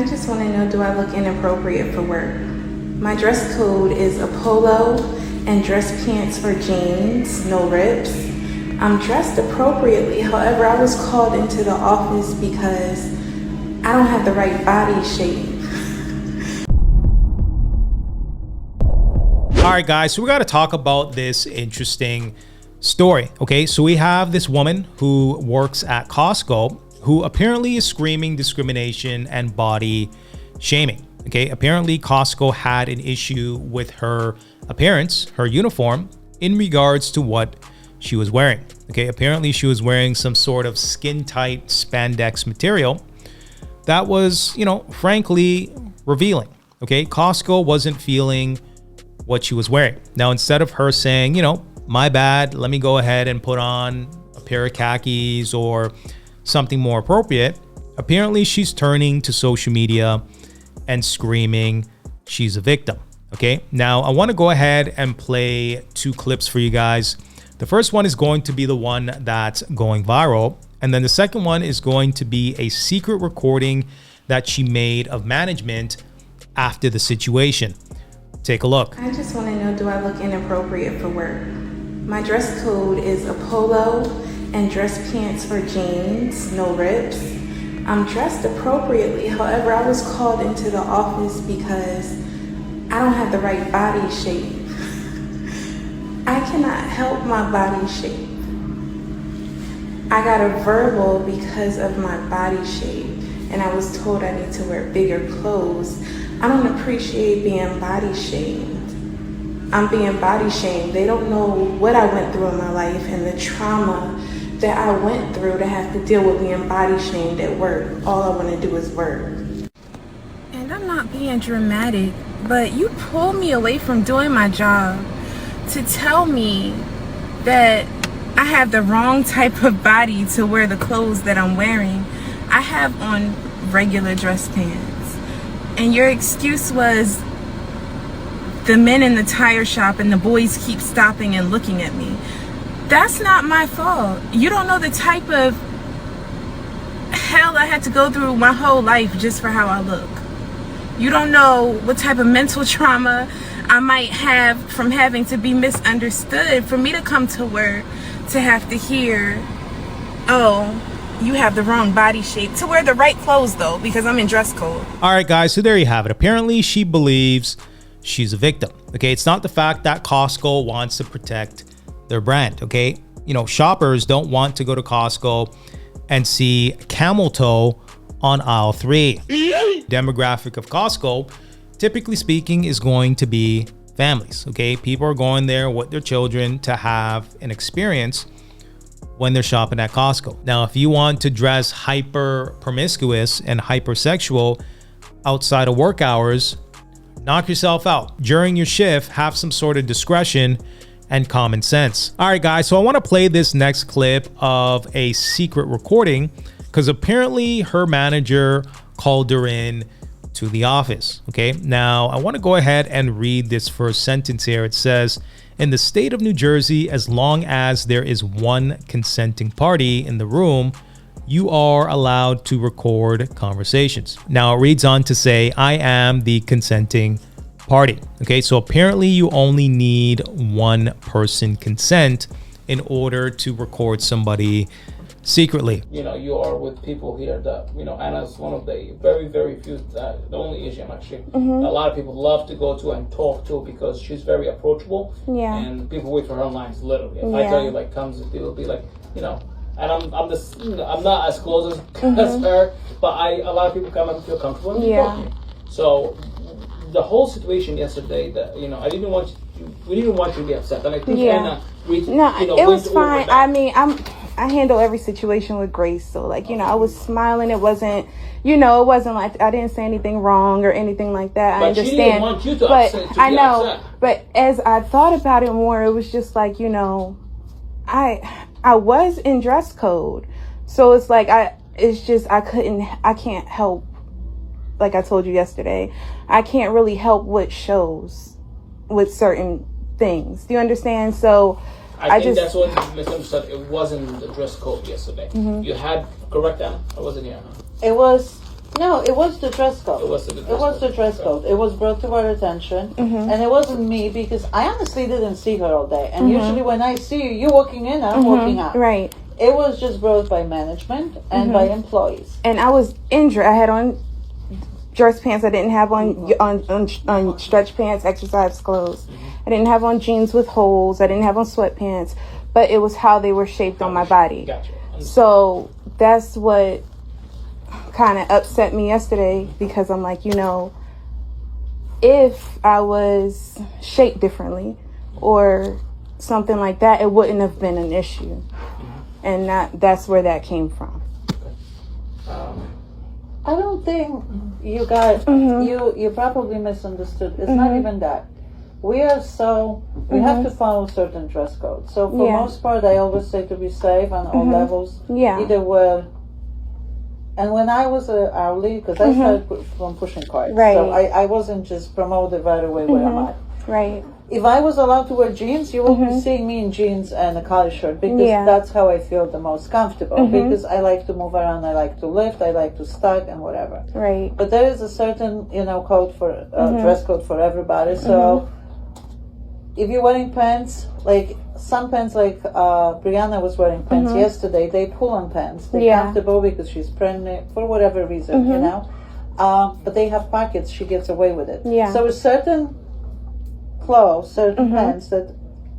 I just want to know, do I look inappropriate for work? My dress code is a polo and dress pants or jeans, no rips. I'm dressed appropriately. However, I was called into the office because I don't have the right body shape. All right, guys, so we got to talk about this interesting story. Okay, so we have this woman who works at Costco who apparently is screaming discrimination and body shaming. Okay, apparently Costco had an issue with her appearance, her uniform, in regards to what she was wearing. Okay, apparently she was wearing some sort of skin tight spandex material that was, frankly revealing. Okay, Costco wasn't feeling what she was wearing. Now, instead of her saying, my bad, let me go ahead and put on a pair of khakis or something more appropriate, apparently she's turning to social media and screaming she's a victim. Okay, now I want to go ahead and play two clips for you guys. The first one is going to be the one that's going viral, and then the second one is going to be a secret recording that she made of management after the situation. Take a look. I just want to know, do I look inappropriate for work? My dress code is a polo and dress pants or jeans, no rips. I'm dressed appropriately. However, I was called into the office because I don't have the right body shape. I cannot help my body shape. I got a verbal because of my body shape, and I was told I need to wear bigger clothes. I don't appreciate being body shamed. I'm being body shamed. They don't know what I went through in my life and the trauma that I went through to have to deal with being body shamed at work. All I want to do is work. And I'm not being dramatic, but you pulled me away from doing my job to tell me that I have the wrong type of body to wear the clothes that I'm wearing. I have on regular dress pants. And your excuse was the men in the tire shop and the boys keep stopping and looking at me. That's not my fault. You don't know the type of hell I had to go through my whole life just for how I look. You don't know what type of mental trauma I might have from having to be misunderstood, for me to come to work to have to hear, oh, you have the wrong body shape, to wear the right clothes though, because I'm in dress code. All right, guys, so there you have it. Apparently she believes she's a victim. Okay, it's not the fact that Costco wants to protect their brand. Okay, shoppers don't want to go to Costco and see camel toe on aisle 3. Demographic of Costco, typically speaking, is going to be families. Okay, people are going there with their children to have an experience when they're shopping at Costco. Now, if you want to dress hyper promiscuous and hypersexual outside of work hours, knock yourself out. During your shift, have some sort of discretion and common sense. All right, guys, so I want to play this next clip of a secret recording because apparently her manager called her in to the office. Okay, now I want to go ahead and read this first sentence here. It says, in the state of New Jersey, as long as there is one consenting party in the room, you are allowed to record conversations. Now it reads on to say, I am the consenting party. Okay, so apparently you only need one person consent in order to record somebody secretly. You are with people here that, Anna's one of the very, very few, the only Asian actually, a lot of people love to go to and talk to because she's very approachable. Yeah. And people wait for her lines literally. If I tell you comes, people will be like, and I'm not as close as her, but a lot of people come and feel comfortable and talking. So the whole situation yesterday, that we didn't want you to be upset, and I think Anna it was fine. I mean, I handle every situation with grace, so I was smiling. It wasn't it wasn't like I didn't say anything wrong or anything like that. But I understand, she didn't want you to upset, I know upset. But as I thought about it more, it was just I was in dress code, so it's I can't help. Like I told you yesterday, I can't really help what shows with certain things. Do you understand? So I think that's what you misunderstood. It wasn't the dress code yesterday. You had correct Anna? Or wasn't it Anna? It was No, it was the dress code. It was the dress code. It was brought to our attention, and it wasn't me because I honestly didn't see her all day. And usually when I see you, you're walking in, I'm walking out. Right. It was just brought by management and by employees. And I was injured. I had on dress pants. I didn't have on stretch pants, exercise clothes. I didn't have on jeans with holes. I didn't have on sweatpants. But it was how they were shaped on my body. Gotcha. So that's what kind of upset me yesterday, because I'm like, if I was shaped differently or something like that, it wouldn't have been an issue. And that's where that came from. I don't think you guys, you probably misunderstood. It's not even that. We have to follow certain dress codes. So for most part, I always say to be safe on all levels. Yeah. Either way. And when I was hourly, because I started from pushing carts, so I wasn't just promoted right away where I'm at. Right. If I was allowed to wear jeans, you will be seeing me in jeans and a collar shirt, because that's how I feel the most comfortable. Because I like to move around, I like to lift, I like to stack and whatever. Right. But there is a certain code for dress code for everybody. So if you're wearing pants, like some pants, like Brianna was wearing pants yesterday, they pull on pants. They're comfortable because she's pregnant for whatever reason, but they have pockets. She gets away with it. Yeah. So a certain clothes, certain pants that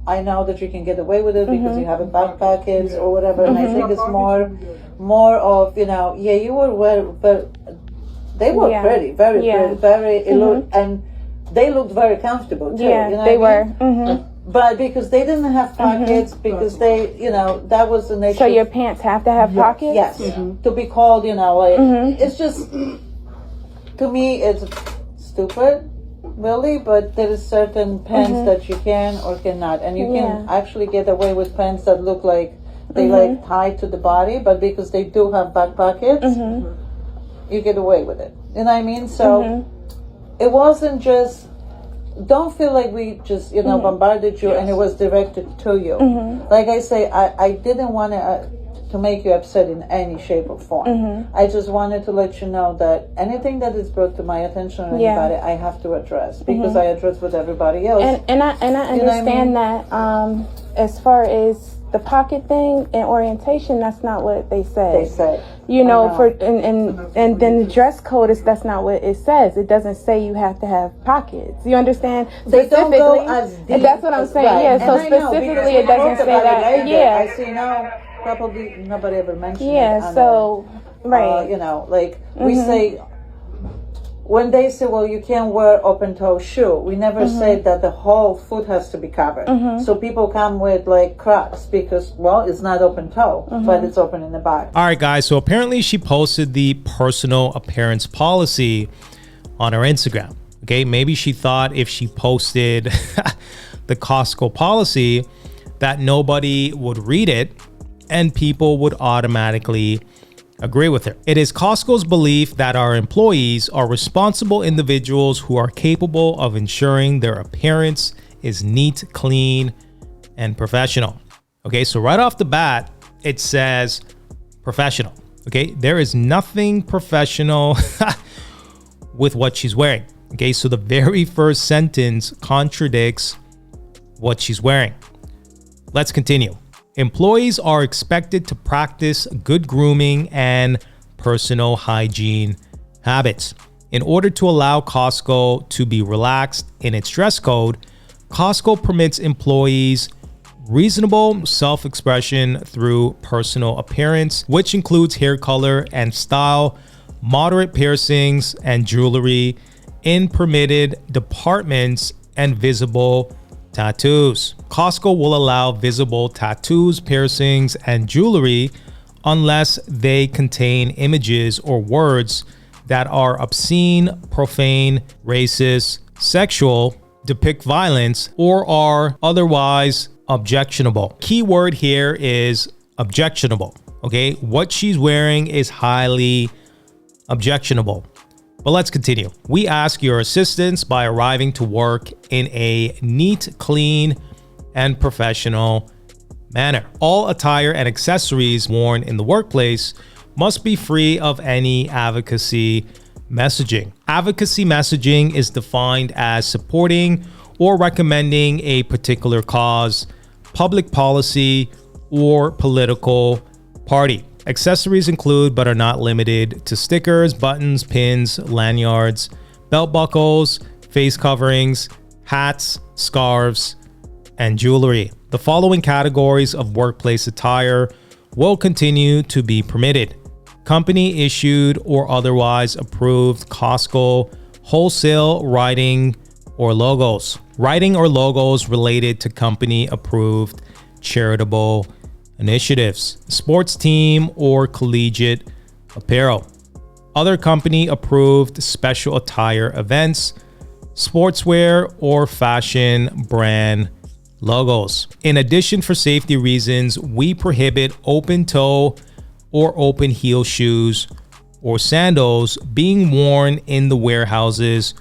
I know that you can get away with it because you have a back pockets or whatever. And I think it's more of you were but they were pretty, very pretty, very and they looked very comfortable too. Yeah, they were. But because they didn't have pockets, because they, that was an issue. So your pants have to have pockets? Yes. To be called, it's just, to me, it's stupid, really, but there is certain pants that you can or cannot. And you can actually get away with pants that look like they like tied to the body, but because they do have back pockets, you get away with it. You know what I mean? So it wasn't just, don't feel like we just, bombarded you and it was directed to you. Like I say, I didn't want to make you upset in any shape or form. I just wanted to let you know that anything that is brought to my attention or anybody, I have to address, because I address with everybody else. And I understand that as far as the pocket thing in orientation, that's not what they said. They said. And then the dress code that's not what it says. It doesn't say you have to have pockets. You understand? They don't go as deep. And that's what I'm saying. Right. Yeah. So specifically, it doesn't say that. I see now. Probably nobody ever mentioned it. Yeah. So right. We say, when they say, well, you can't wear open toe shoe, we never say that the whole foot has to be covered. So people come with like Crocs because, well, it's not open toe, but it's open in the back. All right, guys. So apparently she posted the personal appearance policy on her Instagram. Okay, maybe she thought if she posted the Costco policy that nobody would read it and people would automatically agree with her. It is Costco's belief that our employees are responsible individuals who are capable of ensuring their appearance is neat, clean, and professional. Okay, so right off the bat, it says professional. Okay, there is nothing professional with what she's wearing. Okay, so the very first sentence contradicts what she's wearing. Let's continue. Employees are expected to practice good grooming and personal hygiene habits. In order to allow Costco to be relaxed in its dress code, Costco permits employees reasonable self-expression through personal appearance, which includes hair color and style, moderate piercings and jewelry in permitted departments, and visible tattoos. Costco will allow visible tattoos, piercings, and jewelry unless they contain images or words that are obscene, profane, racist, sexual, depict violence, or are otherwise objectionable. Key word here is objectionable. Okay, what she's wearing is highly objectionable. But let's continue. We ask your assistance by arriving to work in a neat, clean, and professional manner. All attire and accessories worn in the workplace must be free of any advocacy messaging. Advocacy messaging is defined as supporting or recommending a particular cause, public policy, or political party. Accessories include, but are not limited to, stickers, buttons, pins, lanyards, belt buckles, face coverings, hats, scarves, and jewelry. The following categories of workplace attire will continue to be permitted: company issued or otherwise approved Costco wholesale writing or logos. Writing or logos related to company approved charitable initiatives, sports team or collegiate apparel, other company approved special attire events, sportswear or fashion brand logos. In addition, for safety reasons, we prohibit open toe or open heel shoes or sandals being worn in the warehouses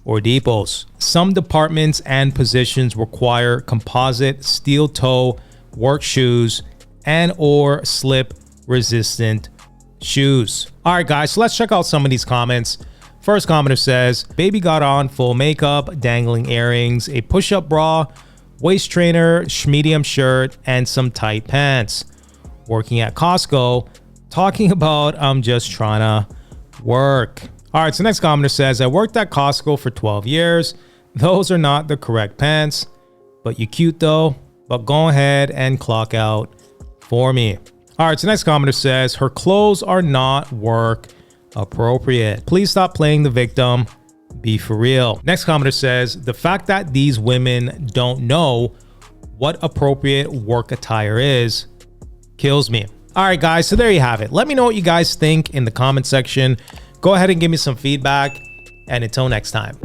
or depots. Some departments and positions require composite steel toe work shoes and or slip resistant shoes. All right, guys, so let's check out some of these comments. First commenter says, baby got on full makeup, dangling earrings, a push-up bra, waist trainer, medium shirt, and some tight pants. Working at Costco, talking about I'm just trying to work. All right, so next commenter says, I worked at Costco for 12 years. Those are not the correct pants, but you cute though, but go ahead and clock out for me. All right, so next commenter says, her clothes are not work appropriate. Please stop playing the victim. Be for real. Next commenter says, the fact that these women don't know what appropriate work attire is kills me. All right, guys, so there you have it. Let me know what you guys think in the comment section. Go ahead and give me some feedback, and until next time.